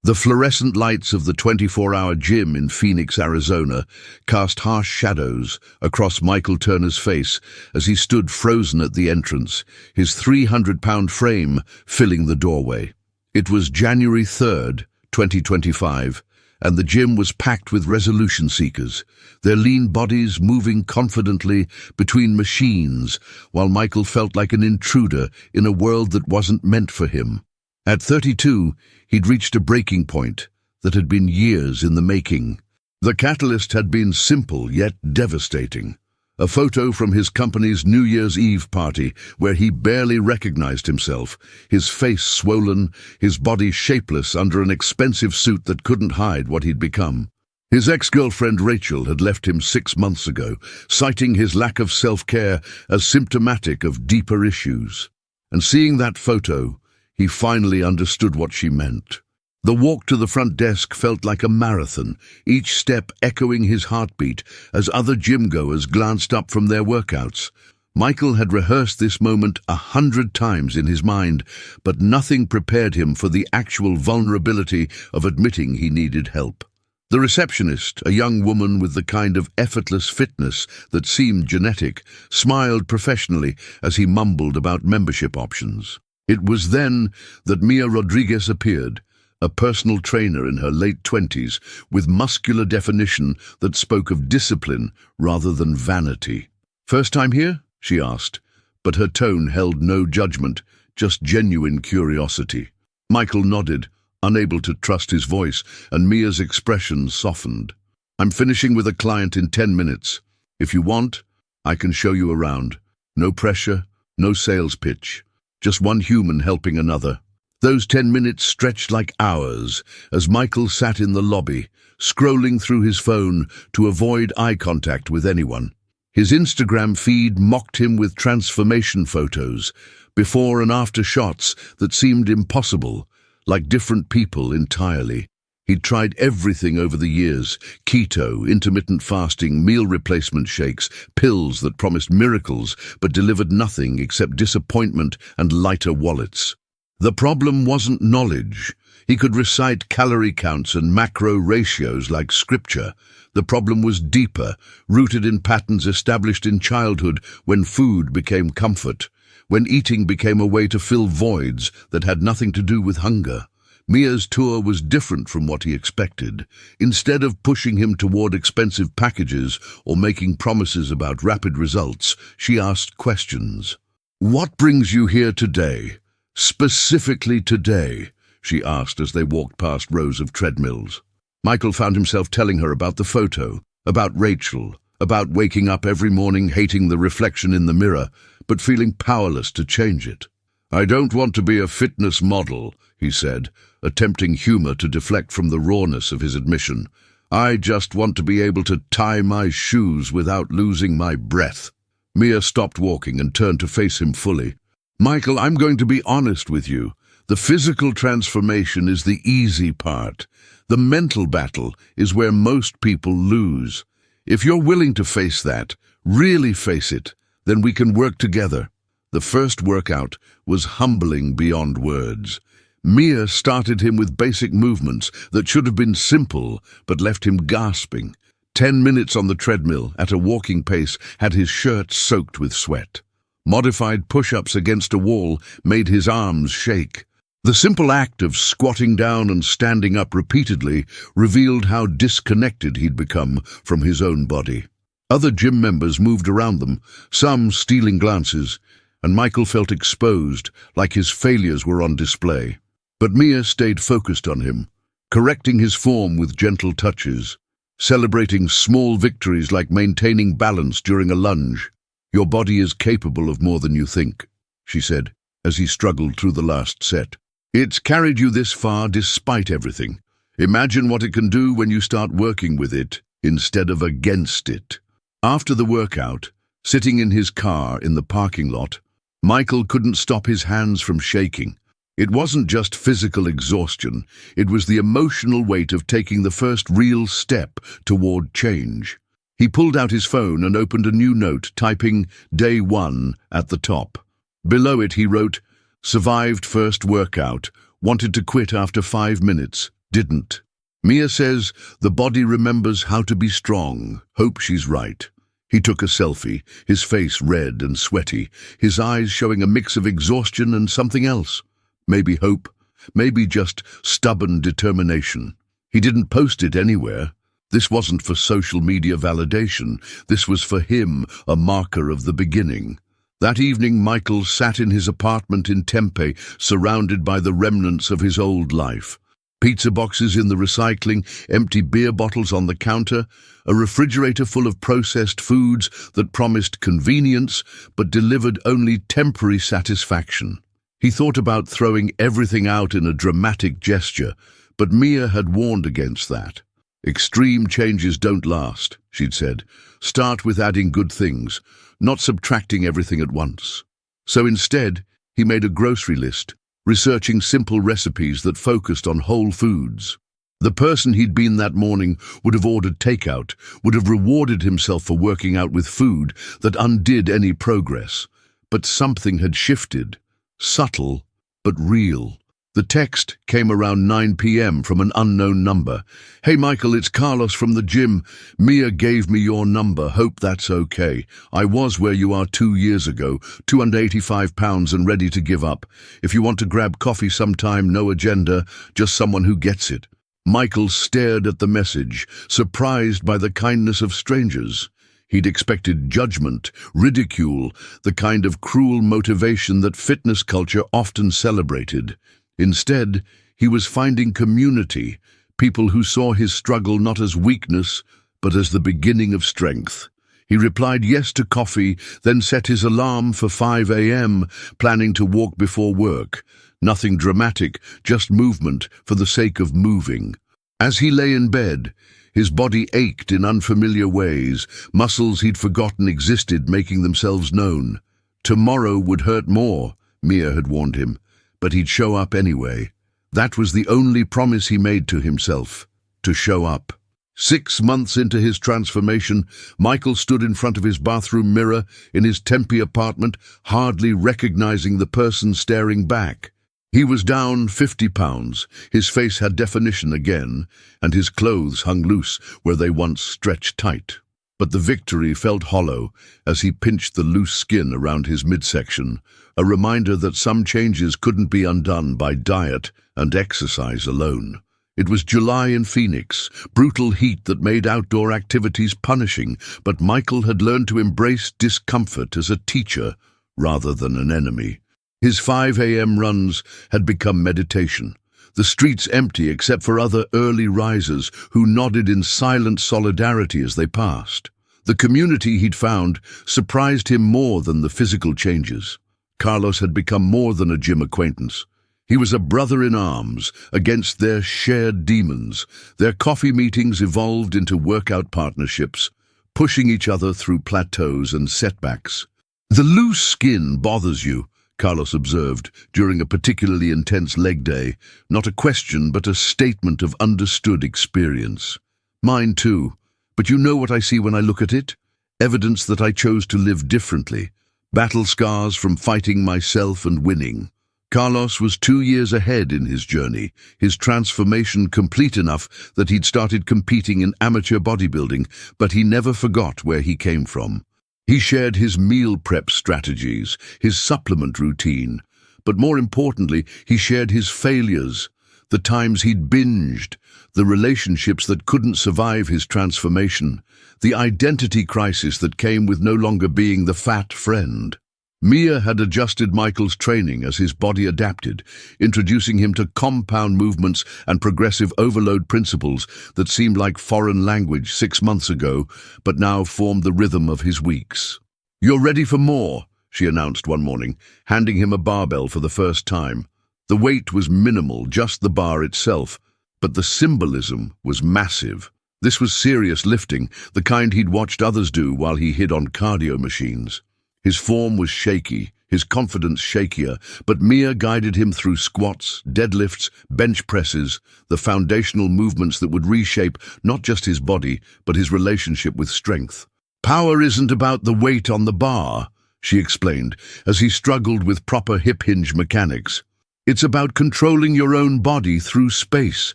The fluorescent lights of the 24-hour gym in Phoenix, Arizona, cast harsh shadows across Michael Turner's face as he stood frozen at the entrance, his 300-pound frame filling the doorway. It was January 3rd, 2025, and the gym was packed with resolution seekers, their lean bodies moving confidently between machines, while Michael felt like an intruder in a world that wasn't meant for him. At 32, he'd reached a breaking point that had been years in the making. The catalyst had been simple yet devastating. A photo from his company's New Year's Eve party where he barely recognized himself, his face swollen, his body shapeless under an expensive suit that couldn't hide what he'd become. His ex-girlfriend Rachel had left him 6 months ago, citing his lack of self-care as symptomatic of deeper issues. And seeing that photo, he finally understood what she meant. The walk to the front desk felt like a marathon, each step echoing his heartbeat as other gym-goers glanced up from their workouts. Michael had rehearsed this moment 100 times in his mind, but nothing prepared him for the actual vulnerability of admitting he needed help. The receptionist, a young woman with the kind of effortless fitness that seemed genetic, smiled professionally as he mumbled about membership options. It was then that Mia Rodriguez appeared, a personal trainer in her late 20s with muscular definition that spoke of discipline rather than vanity. "First time here?" she asked, but her tone held no judgment, just genuine curiosity. Michael nodded, unable to trust his voice, and Mia's expression softened. "I'm finishing with a client in 10 minutes. If you want, I can show you around. No pressure, no sales pitch. Just one human helping another." Those 10 minutes stretched like hours as Michael sat in the lobby, scrolling through his phone to avoid eye contact with anyone. His Instagram feed mocked him with transformation photos, before and after shots that seemed impossible, like different people entirely. He'd tried everything over the years: keto, intermittent fasting, meal replacement shakes, pills that promised miracles but delivered nothing except disappointment and lighter wallets. The problem wasn't knowledge. He could recite calorie counts and macro ratios like scripture. The problem was deeper, rooted in patterns established in childhood when food became comfort, when eating became a way to fill voids that had nothing to do with hunger. Mia's tour was different from what he expected. Instead of pushing him toward expensive packages or making promises about rapid results, she asked questions. "What brings you here today? Specifically today?" she asked as they walked past rows of treadmills. Michael found himself telling her about the photo, about Rachel, about waking up every morning hating the reflection in the mirror, but feeling powerless to change it. "I don't want to be a fitness model," he said, attempting humor to deflect from the rawness of his admission. "I just want to be able to tie my shoes without losing my breath." Mia stopped walking and turned to face him fully. "Michael, I'm going to be honest with you. The physical transformation is the easy part. The mental battle is where most people lose. If you're willing to face that, really face it, then we can work together." The first workout was humbling beyond words. Mia started him with basic movements that should have been simple but left him gasping. 10 minutes on the treadmill at a walking pace had his shirt soaked with sweat. Modified push-ups against a wall made his arms shake. The simple act of squatting down and standing up repeatedly revealed how disconnected he'd become from his own body. Other gym members moved around them, some stealing glances, and Michael felt exposed, like his failures were on display. But Mia stayed focused on him, correcting his form with gentle touches, celebrating small victories like maintaining balance during a lunge. "Your body is capable of more than you think," she said, as he struggled through the last set. "It's carried you this far despite everything. Imagine what it can do when you start working with it instead of against it." After the workout, sitting in his car in the parking lot, Michael couldn't stop his hands from shaking. It wasn't just physical exhaustion, it was the emotional weight of taking the first real step toward change. He pulled out his phone and opened a new note, typing "Day 1" at the top. Below it he wrote, "Survived first workout, wanted to quit after 5 minutes, didn't. Mia says the body remembers how to be strong. Hope she's right. He took a selfie, his face red and sweaty, his eyes showing a mix of exhaustion and something else. Maybe hope, maybe just stubborn determination. He didn't post it anywhere. This wasn't for social media validation. This was for him, a marker of the beginning. That evening, Michael sat in his apartment in Tempe, surrounded by the remnants of his old life. Pizza boxes in the recycling, empty beer bottles on the counter, a refrigerator full of processed foods that promised convenience but delivered only temporary satisfaction. He thought about throwing everything out in a dramatic gesture, but Mia had warned against that. Extreme changes don't last, she'd said. Start with adding good things, not subtracting everything at once. So instead, he made a grocery list, researching simple recipes that focused on whole foods. The person he'd been that morning would have ordered takeout, would have rewarded himself for working out with food that undid any progress. But something had shifted, subtle but real. The text came around 9 p.m. from an unknown number. "Hey Michael, it's Carlos from the gym. Mia gave me your number. Hope that's okay. I was where you are 2 years ago, 285 pounds and ready to give up. If you want to grab coffee sometime, no agenda, just someone who gets it." Michael stared at the message, surprised by the kindness of strangers. He'd expected judgment, ridicule, the kind of cruel motivation that fitness culture often celebrated. Instead, he was finding community, people who saw his struggle not as weakness, but as the beginning of strength. He replied yes to coffee, then set his alarm for 5 a.m., planning to walk before work. Nothing dramatic, just movement for the sake of moving. As he lay in bed, his body ached in unfamiliar ways, muscles he'd forgotten existed making themselves known. Tomorrow would hurt more, Mia had warned him, but he'd show up anyway. That was the only promise he made to himself, to show up. 6 months into his transformation, Michael stood in front of his bathroom mirror in his Tempe apartment, hardly recognizing the person staring back. He was down 50 pounds, his face had definition again, and his clothes hung loose where they once stretched tight. But the victory felt hollow as he pinched the loose skin around his midsection, a reminder that some changes couldn't be undone by diet and exercise alone. It was July in Phoenix, brutal heat that made outdoor activities punishing, but Michael had learned to embrace discomfort as a teacher rather than an enemy. His 5 a.m. runs had become meditation. The streets empty except for other early risers who nodded in silent solidarity as they passed. The community he'd found surprised him more than the physical changes. Carlos had become more than a gym acquaintance. He was a brother in arms against their shared demons. Their coffee meetings evolved into workout partnerships, pushing each other through plateaus and setbacks. "The loose skin bothers you," Carlos observed during a particularly intense leg day, not a question but a statement of understood experience. "Mine too, but you know what I see when I look at it? Evidence that I chose to live differently. Battle scars from fighting myself and winning." Carlos was 2 years ahead in his journey, his transformation complete enough that he'd started competing in amateur bodybuilding, but he never forgot where he came from. He shared his meal prep strategies, his supplement routine, but more importantly, he shared his failures, the times he'd binged, the relationships that couldn't survive his transformation, the identity crisis that came with no longer being the fat friend. Mia had adjusted Michael's training as his body adapted, introducing him to compound movements and progressive overload principles that seemed like foreign language 6 months ago, but now formed the rhythm of his weeks. "You're ready for more," she announced one morning, handing him a barbell for the first time. The weight was minimal, just the bar itself, but the symbolism was massive. This was serious lifting, the kind he'd watched others do while he hid on cardio machines. His form was shaky, his confidence shakier, but Mia guided him through squats, deadlifts, bench presses, the foundational movements that would reshape not just his body, but his relationship with strength. "Power isn't about the weight on the bar," she explained, as he struggled with proper hip hinge mechanics. "It's about controlling your own body through space,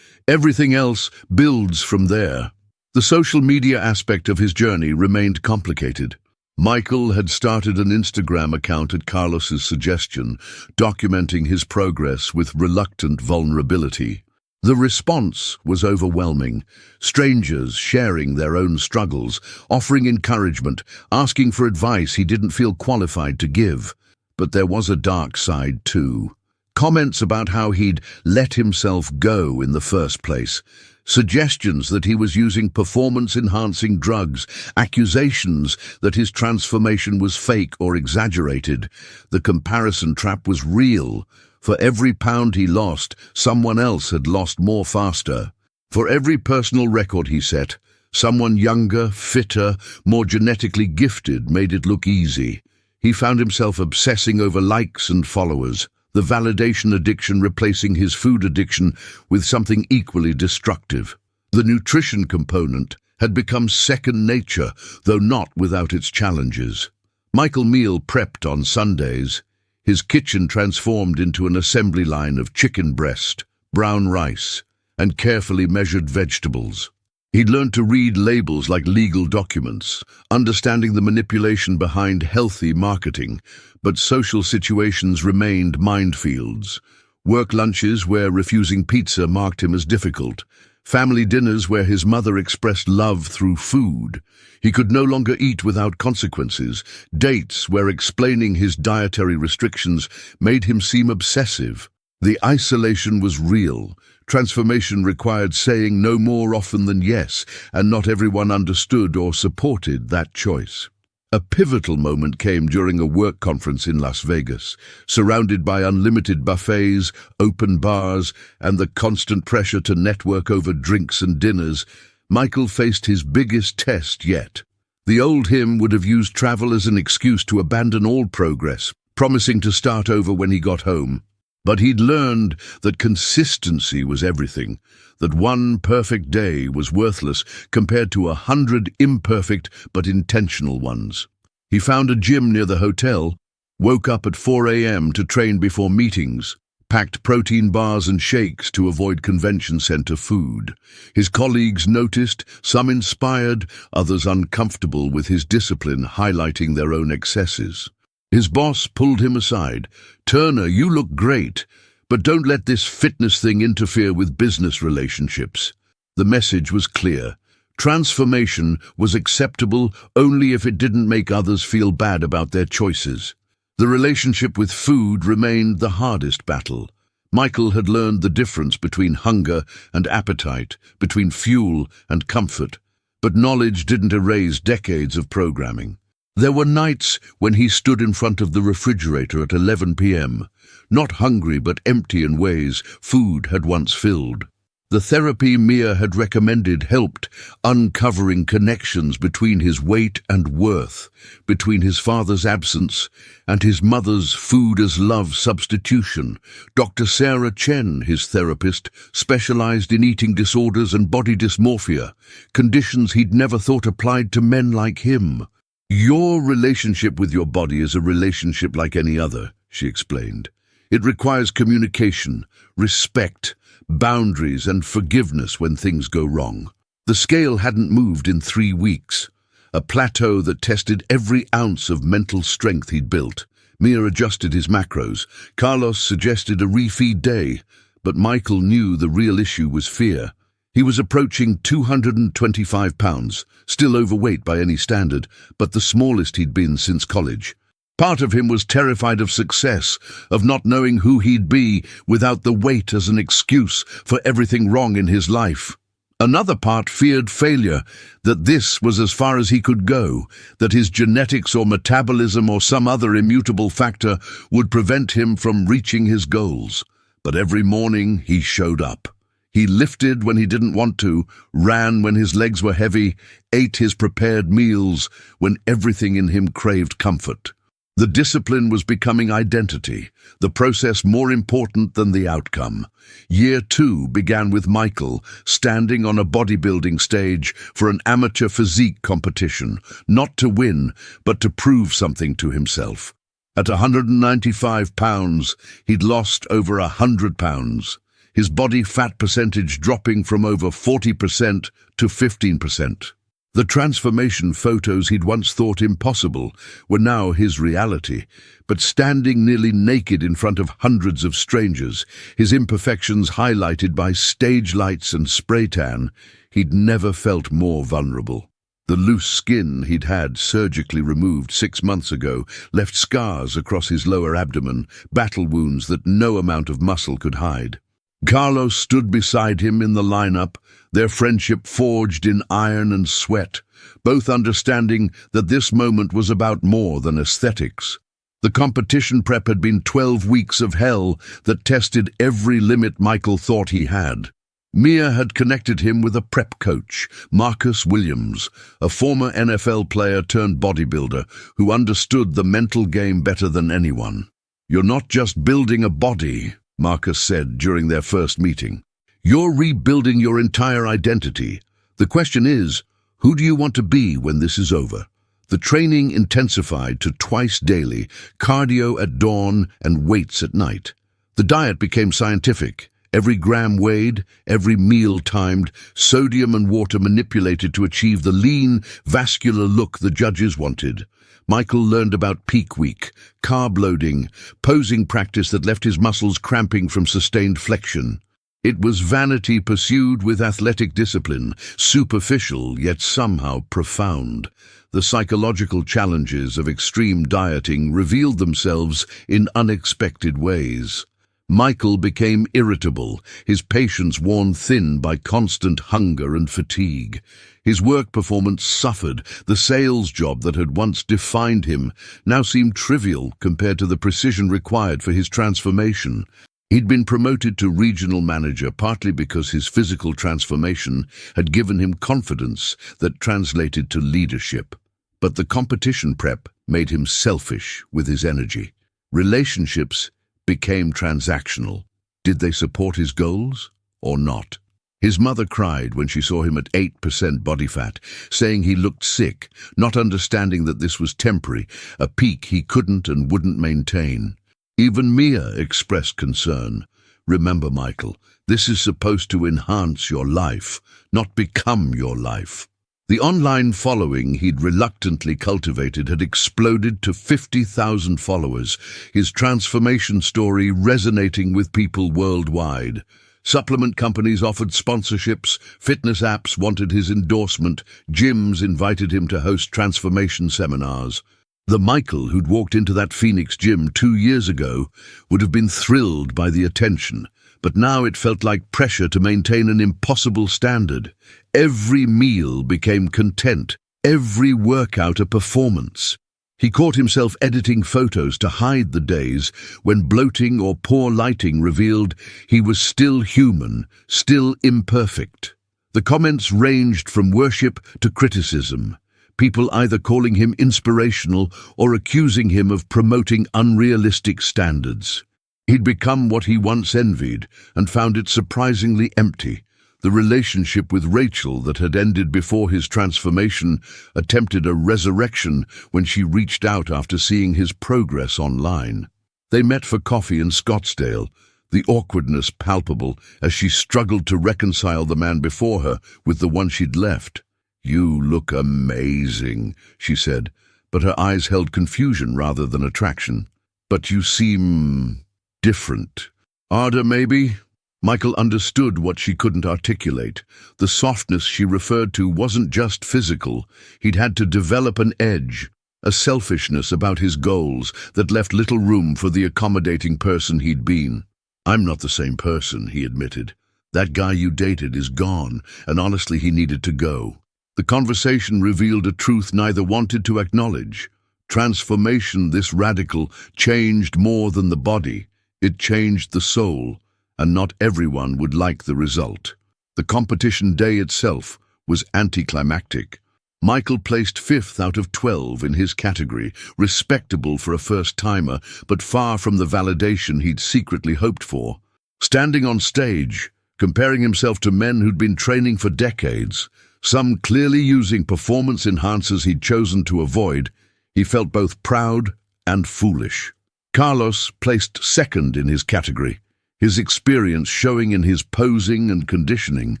Everything else builds from there. The social media aspect of his journey remained complicated. Michael had started an Instagram account at Carlos's suggestion, documenting his progress with reluctant vulnerability. The response was overwhelming. Strangers sharing their own struggles, offering encouragement, asking for advice he didn't feel qualified to give. But there was a dark side too. Comments about how he'd let himself go in the first place. Suggestions that he was using performance-enhancing drugs, accusations that his transformation was fake or exaggerated. The comparison trap was real. For every pound he lost, someone else had lost more faster. For every personal record he set, someone younger, fitter, more genetically gifted made it look easy. He found himself obsessing over likes and followers, the validation addiction replacing his food addiction with something equally destructive. The nutrition component had become second nature, though not without its challenges. Michael meal prepped on Sundays, his kitchen transformed into an assembly line of chicken breast, brown rice, and carefully measured vegetables. He'd learned to read labels like legal documents, understanding the manipulation behind healthy marketing, but social situations remained minefields. Work lunches where refusing pizza marked him as difficult. Family dinners where his mother expressed love through food. He could no longer eat without consequences. Dates where explaining his dietary restrictions made him seem obsessive. The isolation was real. Transformation required saying no more often than yes, and not everyone understood or supported that choice. A pivotal moment came during a work conference in Las Vegas. Surrounded by unlimited buffets, open bars, and the constant pressure to network over drinks and dinners, Michael faced his biggest test yet. The old him would have used travel as an excuse to abandon all progress, promising to start over when he got home. But he'd learned that consistency was everything, that one perfect day was worthless compared to 100 imperfect but intentional ones. He found a gym near the hotel, woke up at 4 a.m. to train before meetings, packed protein bars and shakes to avoid convention center food. His colleagues noticed, some inspired, others uncomfortable with his discipline, highlighting their own excesses. His boss pulled him aside. "Turner, you look great, but don't let this fitness thing interfere with business relationships." The message was clear. Transformation was acceptable only if it didn't make others feel bad about their choices. The relationship with food remained the hardest battle. Michael had learned the difference between hunger and appetite, between fuel and comfort, but knowledge didn't erase decades of programming. There were nights when he stood in front of the refrigerator at 11 p.m., not hungry but empty in ways food had once filled. The therapy Mia had recommended helped, uncovering connections between his weight and worth, between his father's absence and his mother's food-as-love substitution. Dr. Sarah Chen, his therapist, specialized in eating disorders and body dysmorphia, conditions he'd never thought applied to men like him. "Your relationship with your body is a relationship like any other," she explained. "It requires communication, respect, boundaries, and forgiveness when things go wrong." The scale hadn't moved in 3 weeks, a plateau that tested every ounce of mental strength he'd built. Mia adjusted his macros. Carlos suggested a refeed day, but Michael knew the real issue was fear. He was approaching 225 pounds, still overweight by any standard, but the smallest he'd been since college. Part of him was terrified of success, of not knowing who he'd be without the weight as an excuse for everything wrong in his life. Another part feared failure, that this was as far as he could go, that his genetics or metabolism or some other immutable factor would prevent him from reaching his goals. But every morning he showed up. He lifted when he didn't want to, ran when his legs were heavy, ate his prepared meals when everything in him craved comfort. The discipline was becoming identity, the process more important than the outcome. Year 2 began with Michael standing on a bodybuilding stage for an amateur physique competition, not to win, but to prove something to himself. At 195 pounds, he'd lost over 100 pounds. his body fat percentage dropping from over 40% to 15%. The transformation photos he'd once thought impossible were now his reality, but standing nearly naked in front of hundreds of strangers, his imperfections highlighted by stage lights and spray tan, he'd never felt more vulnerable. The loose skin he'd had surgically removed 6 months ago left scars across his lower abdomen, battle wounds that no amount of muscle could hide. Carlos stood beside him in the lineup, their friendship forged in iron and sweat, both understanding that this moment was about more than aesthetics. The competition prep had been 12 weeks of hell that tested every limit Michael thought he had. Mia had connected him with a prep coach, Marcus Williams, a former NFL player turned bodybuilder who understood the mental game better than anyone. "You're not just building a body," Marcus said during their first meeting. "You're rebuilding your entire identity. The question is, who do you want to be when this is over?" The training intensified to twice daily, cardio at dawn and weights at night. The diet became scientific. Every gram weighed, every meal timed, sodium and water manipulated to achieve the lean, vascular look the judges wanted. Michael learned about peak week, carb loading, posing practice that left his muscles cramping from sustained flexion. It was vanity pursued with athletic discipline, superficial yet somehow profound. The psychological challenges of extreme dieting revealed themselves in unexpected ways. Michael became irritable, his patience worn thin by constant hunger and fatigue. His work performance suffered. The sales job that had once defined him now seemed trivial compared to the precision required for his transformation. He'd been promoted to regional manager partly because his physical transformation had given him confidence that translated to leadership. But the competition prep made him selfish with his energy. Relationships became transactional. Did they support his goals or not? His mother cried when she saw him at 8% body fat, saying he looked sick, not understanding that this was temporary, a peak he couldn't and wouldn't maintain. Even Mia expressed concern. "Remember, Michael, this is supposed to enhance your life, not become your life." The online following he'd reluctantly cultivated had exploded to 50,000 followers, his transformation story resonating with people worldwide. Supplement companies offered sponsorships, fitness apps wanted his endorsement, gyms invited him to host transformation seminars. The Michael who'd walked into that Phoenix gym 2 years ago would have been thrilled by the attention, but now it felt like pressure to maintain an impossible standard. Every meal became content, every workout a performance. He caught himself editing photos to hide the days when bloating or poor lighting revealed he was still human, still imperfect. The comments ranged from worship to criticism, people either calling him inspirational or accusing him of promoting unrealistic standards. He'd become what he once envied and found it surprisingly empty. The relationship with Rachel that had ended before his transformation attempted a resurrection when she reached out after seeing his progress online. They met for coffee in Scottsdale, the awkwardness palpable as she struggled to reconcile the man before her with the one she'd left. "You look amazing," she said, but her eyes held confusion rather than attraction. "But you seem different." "Harder, maybe?" Michael understood what she couldn't articulate. The softness she referred to wasn't just physical. He'd had to develop an edge, a selfishness about his goals that left little room for the accommodating person he'd been. "I'm not the same person," he admitted. "That guy you dated is gone, and honestly he needed to go." The conversation revealed a truth neither wanted to acknowledge. Transformation this radical changed more than the body. It changed the soul, and not everyone would like the result. The competition day itself was anticlimactic. Michael placed 5th out of 12 in his category, respectable for a first-timer, but far from the validation he'd secretly hoped for. Standing on stage, comparing himself to men who'd been training for decades, some clearly using performance enhancers he'd chosen to avoid, he felt both proud and foolish. Carlos placed 2nd in his category. his experience showing in his posing and conditioning.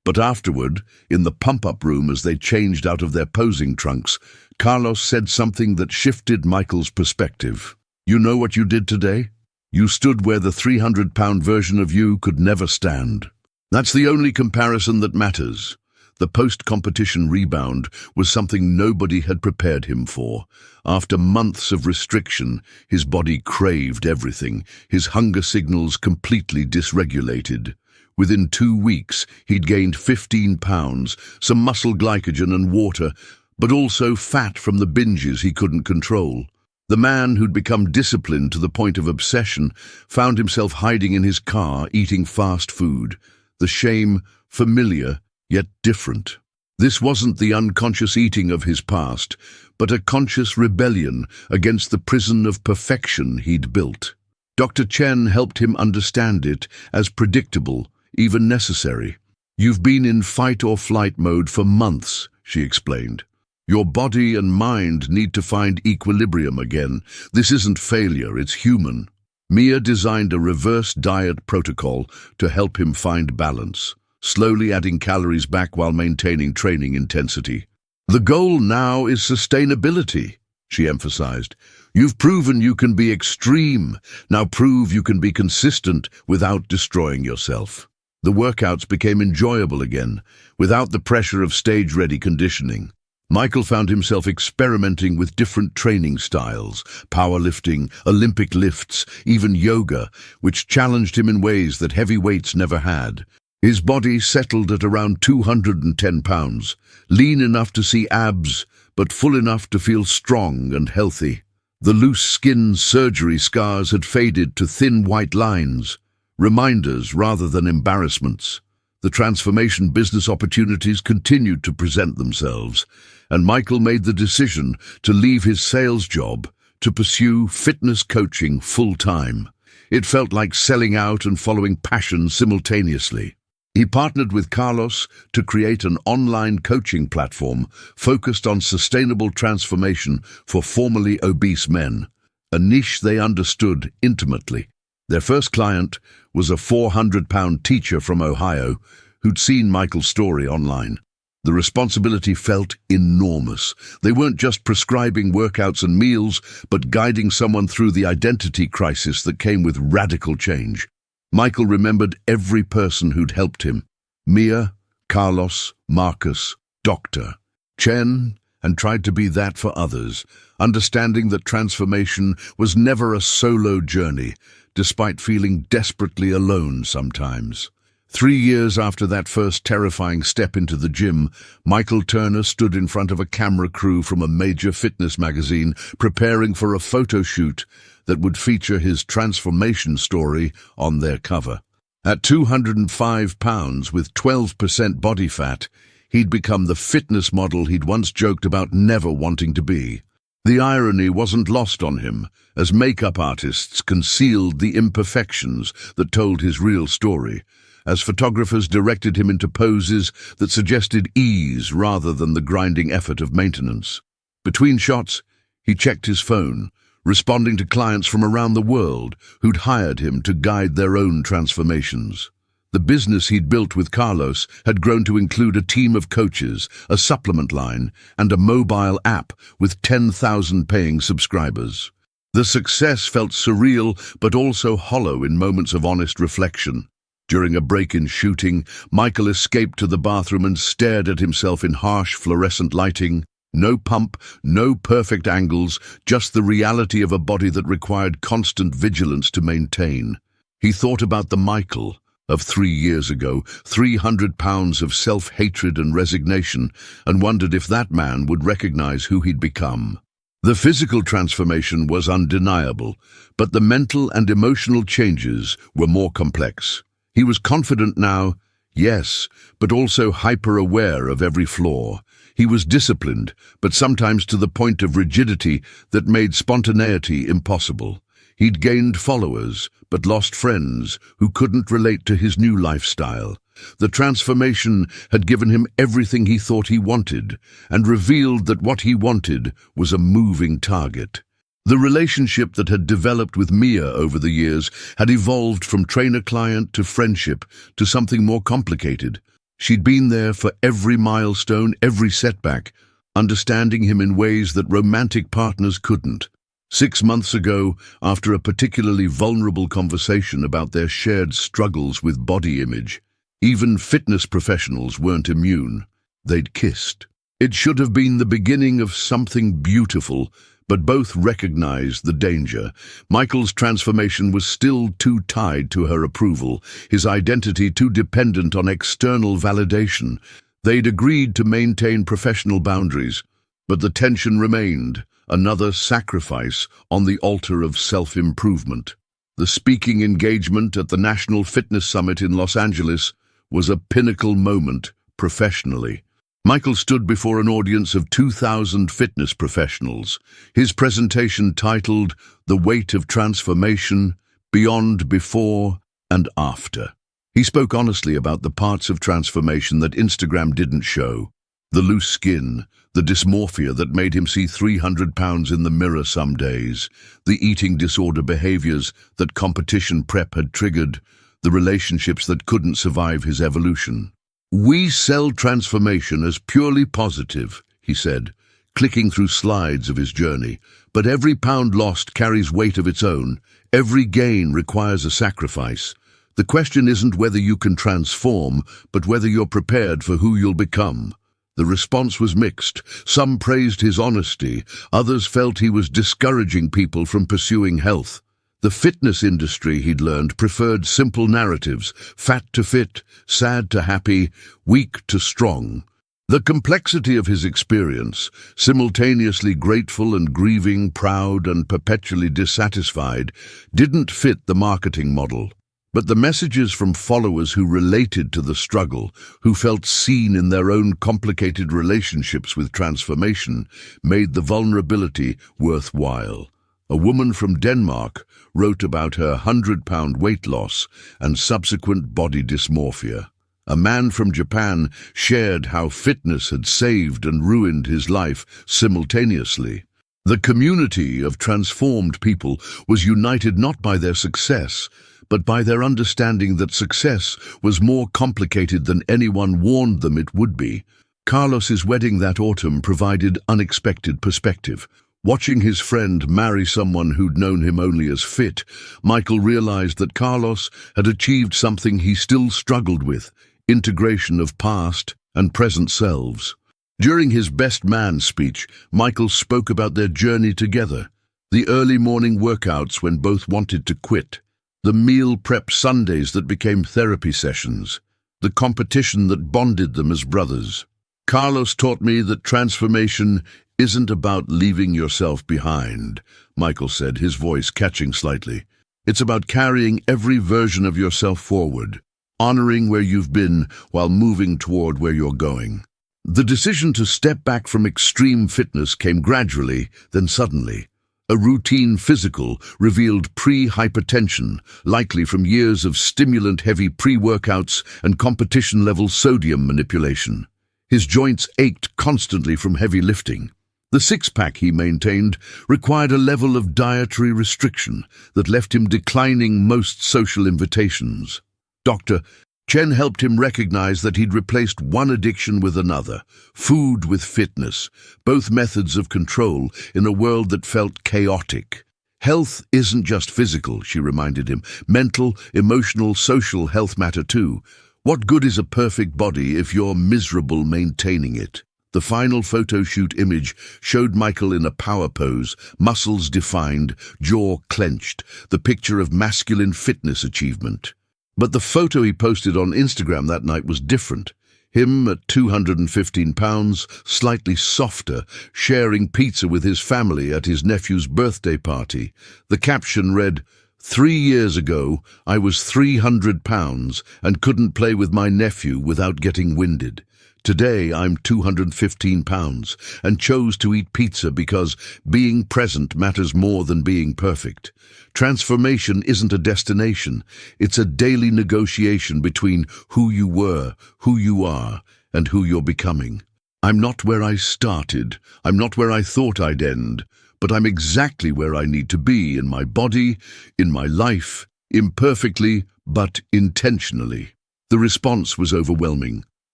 But afterward, in the pump-up room as they changed out of their posing trunks, Carlos said something that shifted Michael's perspective. "You know what you did today? You stood where the 300-pound version of you could never stand. That's the only comparison that matters." The post-competition rebound was something nobody had prepared him for. After months of restriction, his body craved everything, his hunger signals completely dysregulated. Within 2 weeks, he'd gained 15 pounds, some muscle glycogen and water, but also fat from the binges he couldn't control. The man who'd become disciplined to the point of obsession found himself hiding in his car, eating fast food. The shame, familiar, yet different. This wasn't the unconscious eating of his past, but a conscious rebellion against the prison of perfection he'd built. Dr. Chen helped him understand it as predictable, even necessary. "You've been in fight-or-flight mode for months," she explained. "Your body and mind need to find equilibrium again. This isn't failure, it's human." Mia designed a reverse diet protocol to help him find balance, slowly adding calories back while maintaining training intensity. "The goal now is sustainability," she emphasized. "You've proven you can be extreme. Now prove you can be consistent without destroying yourself." The workouts became enjoyable again, without the pressure of stage-ready conditioning. Michael found himself experimenting with different training styles, powerlifting, Olympic lifts, even yoga, which challenged him in ways that heavy weights never had. His body settled at around 210 pounds, lean enough to see abs, but full enough to feel strong and healthy. The loose skin surgery scars had faded to thin white lines, reminders rather than embarrassments. The transformation business opportunities continued to present themselves, and Michael made the decision to leave his sales job to pursue fitness coaching full-time. It felt like selling out and following passion simultaneously. He partnered with Carlos to create an online coaching platform focused on sustainable transformation for formerly obese men, a niche they understood intimately. Their first client was a 400-pound teacher from Ohio who'd seen Michael's story online. The responsibility felt enormous. They weren't just prescribing workouts and meals, but guiding someone through the identity crisis that came with radical change. Michael remembered every person who'd helped him: Mia, Carlos, Marcus, Dr. Chen, and tried to be that for others, understanding that transformation was never a solo journey, despite feeling desperately alone sometimes. 3 years after that first terrifying step into the gym, Michael Turner stood in front of a camera crew from a major fitness magazine, preparing for a photo shoot that would feature his transformation story on their cover. At 205 pounds with 12% body fat, he'd become the fitness model he'd once joked about never wanting to be. The irony wasn't lost on him, as makeup artists concealed the imperfections that told his real story, as photographers directed him into poses that suggested ease rather than the grinding effort of maintenance. Between shots, he checked his phone, responding to clients from around the world who'd hired him to guide their own transformations. The business he'd built with Carlos had grown to include a team of coaches, a supplement line, and a mobile app with 10,000 paying subscribers. The success felt surreal but also hollow in moments of honest reflection. During a break in shooting, Michael escaped to the bathroom and stared at himself in harsh fluorescent lighting. No pump, no perfect angles, just the reality of a body that required constant vigilance to maintain. He thought about the Michael of 3 years ago, 300 pounds of self-hatred and resignation, and wondered if that man would recognize who he'd become. The physical transformation was undeniable, but the mental and emotional changes were more complex. He was confident now, yes, but also hyper-aware of every flaw. He was disciplined, but sometimes to the point of rigidity that made spontaneity impossible. He'd gained followers, but lost friends who couldn't relate to his new lifestyle. The transformation had given him everything he thought he wanted, and revealed that what he wanted was a moving target. The relationship that had developed with Mia over the years had evolved from trainer-client to friendship to something more complicated. She'd been there for every milestone, every setback, understanding him in ways that romantic partners couldn't. 6 months ago, after a particularly vulnerable conversation about their shared struggles with body image, even fitness professionals weren't immune. They'd kissed. It should have been the beginning of something beautiful, but both recognized the danger. Michael's transformation was still too tied to her approval, his identity too dependent on external validation. They'd agreed to maintain professional boundaries, but the tension remained, another sacrifice on the altar of self-improvement. The speaking engagement at the National Fitness Summit in Los Angeles was a pinnacle moment professionally. Michael stood before an audience of 2,000 fitness professionals, his presentation titled The Weight of Transformation, Beyond Before and After. He spoke honestly about the parts of transformation that Instagram didn't show. The loose skin, the dysmorphia that made him see 300 pounds in the mirror some days, the eating disorder behaviors that competition prep had triggered, the relationships that couldn't survive his evolution. "We sell transformation as purely positive," he said, clicking through slides of his journey. "But every pound lost carries weight of its own. Every gain requires a sacrifice. The question isn't whether you can transform, but whether you're prepared for who you'll become." The response was mixed. Some praised his honesty, others felt he was discouraging people from pursuing health. The fitness industry, he'd learned, preferred simple narratives, fat to fit, sad to happy, weak to strong. The complexity of his experience, simultaneously grateful and grieving, proud and perpetually dissatisfied, didn't fit the marketing model. But the messages from followers who related to the struggle, who felt seen in their own complicated relationships with transformation, made the vulnerability worthwhile. A woman from Denmark wrote about her 100-pound weight loss and subsequent body dysmorphia. A man from Japan shared how fitness had saved and ruined his life simultaneously. The community of transformed people was united not by their success, but by their understanding that success was more complicated than anyone warned them it would be. Carlos's wedding that autumn provided unexpected perspective. Watching his friend marry someone who'd known him only as fit, Michael realized that Carlos had achieved something he still struggled with: integration of past and present selves. During his best man speech, Michael spoke about their journey together, the early morning workouts when both wanted to quit, the meal prep Sundays that became therapy sessions, the competition that bonded them as brothers. "Carlos taught me that transformation isn't about leaving yourself behind," Michael said, his voice catching slightly. "It's about carrying every version of yourself forward, honoring where you've been while moving toward where you're going." The decision to step back from extreme fitness came gradually, then suddenly. A routine physical revealed pre-hypertension, likely from years of stimulant-heavy pre-workouts and competition-level sodium manipulation. His joints ached constantly from heavy lifting. The six-pack he maintained required a level of dietary restriction that left him declining most social invitations. Dr. Chen helped him recognize that he'd replaced one addiction with another, food with fitness, both methods of control in a world that felt chaotic. "Health isn't just physical," she reminded him. "Mental, emotional, social health matter too. What good is a perfect body if you're miserable maintaining it?" The final photo shoot image showed Michael in a power pose, muscles defined, jaw clenched, the picture of masculine fitness achievement. But the photo he posted on Instagram that night was different. Him at 215 pounds, slightly softer, sharing pizza with his family at his nephew's birthday party. The caption read, "3 years ago, I was 300 pounds and couldn't play with my nephew without getting winded. Today, I'm 215 pounds and chose to eat pizza because being present matters more than being perfect." Transformation isn't a destination. It's a daily negotiation between who you were, who you are, and who you're becoming. "I'm not where I started. I'm not where I thought I'd end. but I'm exactly where I need to be in my body, in my life, imperfectly, but intentionally. The response was overwhelming.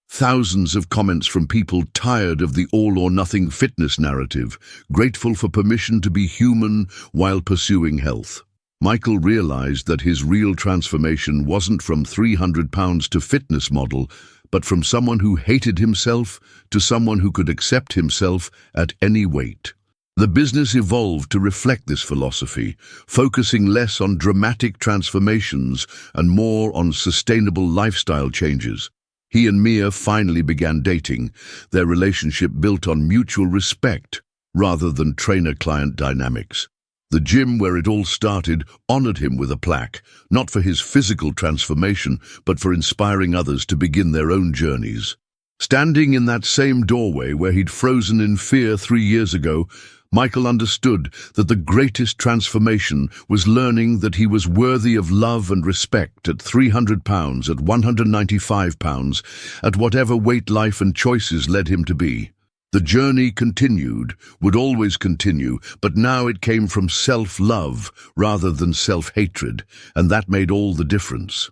Thousands of comments from people tired of the all-or-nothing fitness narrative, grateful for permission to be human while pursuing health. Michael realized that his real transformation wasn't from 300 pounds to fitness model, but from someone who hated himself to someone who could accept himself at any weight. The business evolved to reflect this philosophy, focusing less on dramatic transformations and more on sustainable lifestyle changes. He and Mia finally began dating, their relationship built on mutual respect rather than trainer-client dynamics. The gym where it all started honored him with a plaque, not for his physical transformation, but for inspiring others to begin their own journeys. Standing in that same doorway where he'd frozen in fear 3 years ago, Michael understood that the greatest transformation was learning that he was worthy of love and respect at 300 pounds, at 195 pounds, at whatever weight life and choices led him to be. The journey continued, would always continue, but now it came from self-love rather than self-hatred, and that made all the difference.